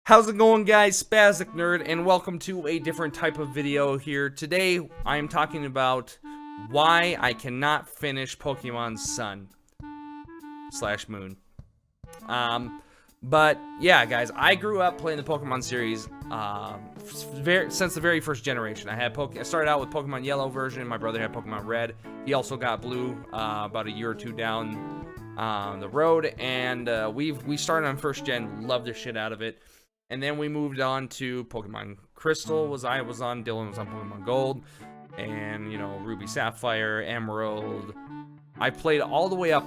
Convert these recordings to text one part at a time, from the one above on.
How's it going, guys? Spastic Nerd, and welcome to a different type of video here. Today, I am talking about why I cannot finish Pokemon Sun / Moon. But yeah, guys, I grew up playing the Pokemon series since the very first generation. I started out with Pokemon Yellow version. My brother had Pokemon Red. He also got Blue about a year or two down the road, and we started on first gen. Loved the shit out of it. And then we moved on to Pokemon Crystal. I was on, Dylan was on Pokemon Gold, and Ruby Sapphire, Emerald. I played all the way up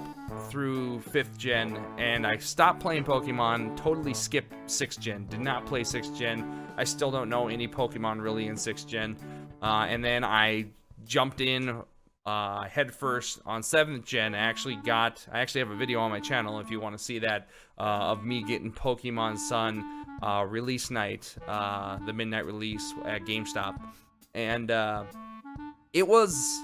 through 5th gen, and I stopped playing Pokemon, totally skipped 6th gen, did not play 6th gen. I still don't know any Pokemon really in 6th gen. And then I jumped in head first on 7th gen. I actually have a video on my channel if you want to see that, of me getting Pokemon Sun release night, the midnight release at GameStop, and it was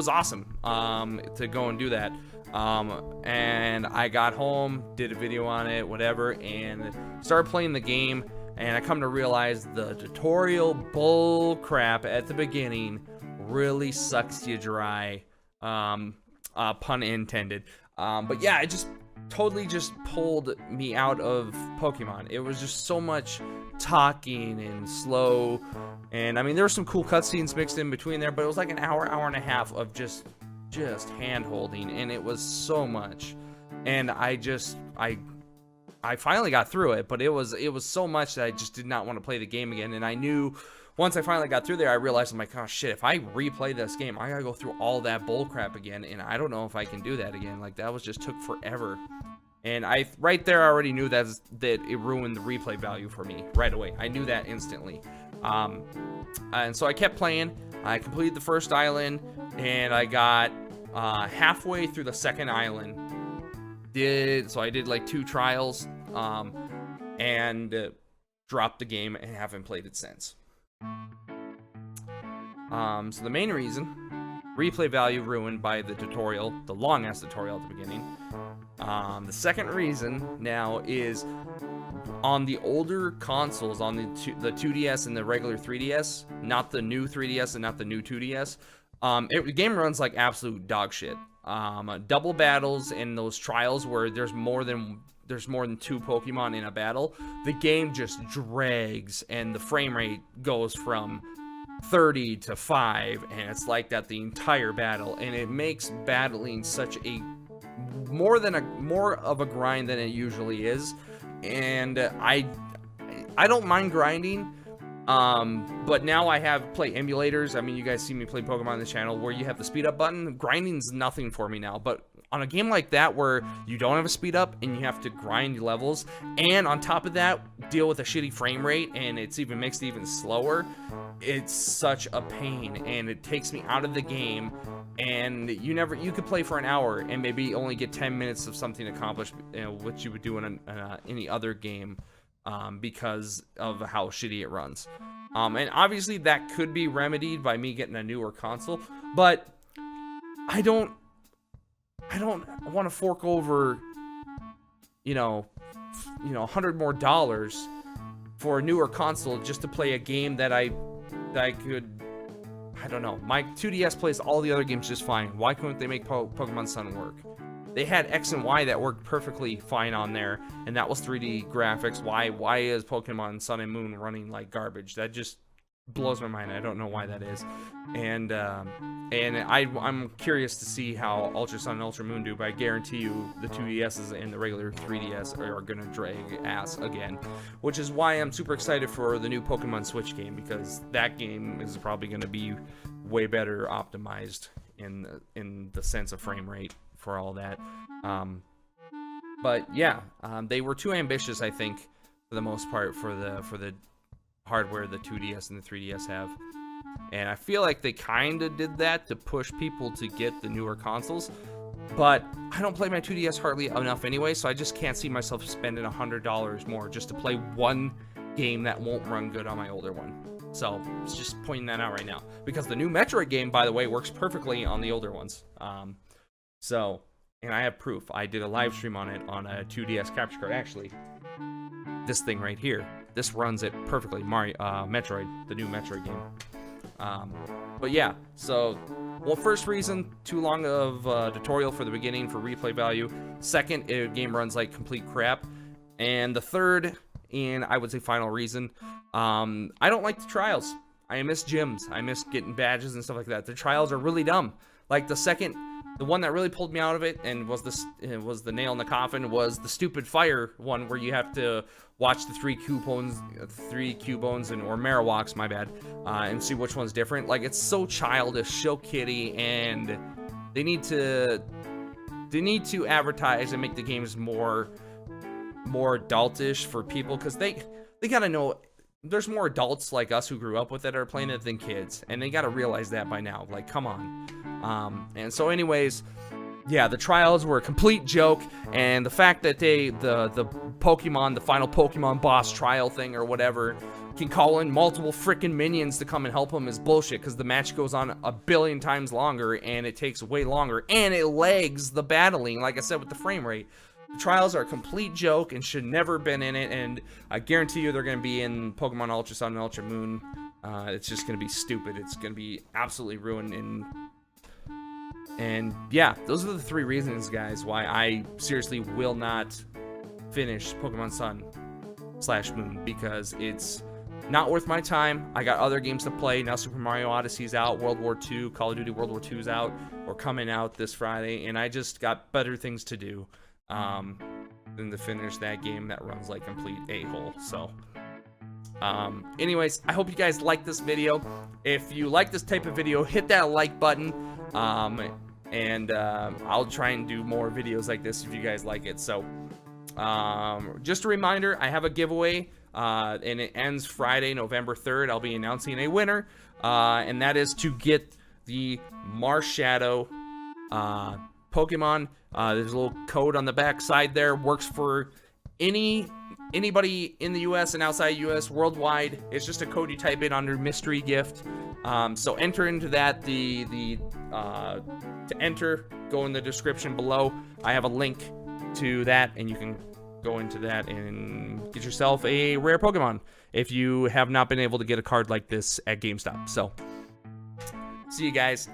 awesome to go and do that. And I got home, did a video on it, whatever, and started playing the game. And I come to realize the tutorial bull crap at the beginning really sucks you dry, pun intended. But yeah, it totally just pulled me out of Pokemon. It was just so much talking and slow, and I mean there were some cool cutscenes mixed in between there, but it was like an hour and a half of just hand holding, and it was so much. And I finally got through it, but it was so much that I just did not want to play the game again. And I knew once I finally got through there, I realized, I'm like, oh shit, if I replay this game, I gotta go through all that bullcrap again, and I don't know if I can do that again. Like, that took forever. And right there, I already knew that it ruined the replay value for me right away. I knew that instantly. And so I kept playing. I completed the first island, and I got halfway through the second island. So I did like 2 trials, and dropped the game and haven't played it since. So the main reason, replay value ruined by the tutorial, the long ass tutorial at the beginning. The second reason now is on the older consoles, on the 2DS and the regular 3DS, not the new 3DS and not the new 2DS. The game runs like absolute dog shit. Double battles and those trials where there's more than 2 Pokemon in a battle, the game just drags, and the frame rate goes from 30 to 5, and it's like that the entire battle, and it makes battling such a more of a grind than it usually is. And I don't mind grinding, but now I play emulators. I mean, you guys see me play Pokemon on the channel where you have the speed up button. Grinding's nothing for me now, but on a game like that where you don't have a speed up and you have to grind levels, and on top of that deal with a shitty frame rate, and makes it even slower, it's such a pain, and it takes me out of the game. And you could play for an hour and maybe only get 10 minutes of something accomplished, which you would do in any other game, because of how shitty it runs. And obviously that could be remedied by me getting a newer console, but I don't want to fork over $100 more for a newer console just to play a game that I don't know. My 2DS plays all the other games just fine. Why couldn't they make Pokemon Sun work? They had X and Y that worked perfectly fine on there, and that was 3D graphics. Why is Pokemon Sun and Moon running like garbage? That just blows my mind. I don't know why that is. And I'm curious to see how Ultra Sun and Ultra Moon do, but I guarantee you the 2DSs and the regular 3DS are gonna drag ass again, which is why I'm super excited for the new Pokemon Switch game, because that game is probably gonna be way better optimized in the sense of frame rate for all that. But yeah, they were too ambitious, I think, for the most part, for the hardware the 2DS and the 3DS have. And I feel like they kind of did that to push people to get the newer consoles, but I don't play my 2DS hardly enough anyway, so I just can't see myself spending $100 more just to play one game that won't run good on my older one. So it's just pointing that out right now, because the new Metroid game, by the way, works perfectly on the older ones. And I have proof. I did a live stream on it on a 2DS capture card. Actually, this thing right here, this runs it perfectly. Mario, Metroid, the new Metroid game. But yeah, so, well, first reason, too long of tutorial for the beginning for replay value. Second, game runs like complete crap. And the third, and I would say final reason, I don't like the trials. I miss gyms. I miss getting badges and stuff like that. The trials are really dumb. Like the one that really pulled me out of it and was the nail in the coffin was the stupid fire one where you have to watch the three Cubones or Marowaks, my bad, and see which one's different. Like, it's so childish, so kiddie, and they need to advertise and make the games more adultish for people, because they gotta know there's more adults like us who grew up with it are playing it than kids, and they gotta realize that by now. Like, come on. And so anyways, yeah, the trials were a complete joke, and the fact that the Pokemon, the final Pokemon boss trial thing or whatever, can call in multiple freaking minions to come and help him is bullshit, because the match goes on a billion times longer, and it takes way longer, and it lags the battling, like I said, with the frame rate. The trials are a complete joke and should never have been in it, and I guarantee you they're going to be in Pokemon Ultra Sun and Ultra Moon. It's just going to be stupid. It's going to be absolutely ruined. And yeah, those are the three reasons, guys, why I seriously will not finish Pokemon Sun / Moon, because it's not worth my time. I got other games to play. Now Super Mario Odyssey's out, World War II, Call of Duty World War II's out, or coming out this Friday, and I just got better things to do than to finish that game that runs like complete a-hole. So anyways, I hope you guys like this video. If you like this type of video, hit that like button, and I'll try and do more videos like this if you guys like it. So just a reminder, I have a giveaway, and it ends Friday, November 3rd. I'll be announcing a winner, and that is to get the Marshadow Pokemon. There's a little code on the back side there. Works for anybody in the US and outside US, worldwide. It's just a code you type in under mystery gift. So enter into that. To enter, go in the description below. I have a link to that, and you can go into that and get yourself a rare Pokemon if you have not been able to get a card like this at GameStop. So see you guys.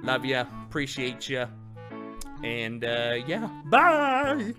Love ya. Appreciate ya. And yeah, bye.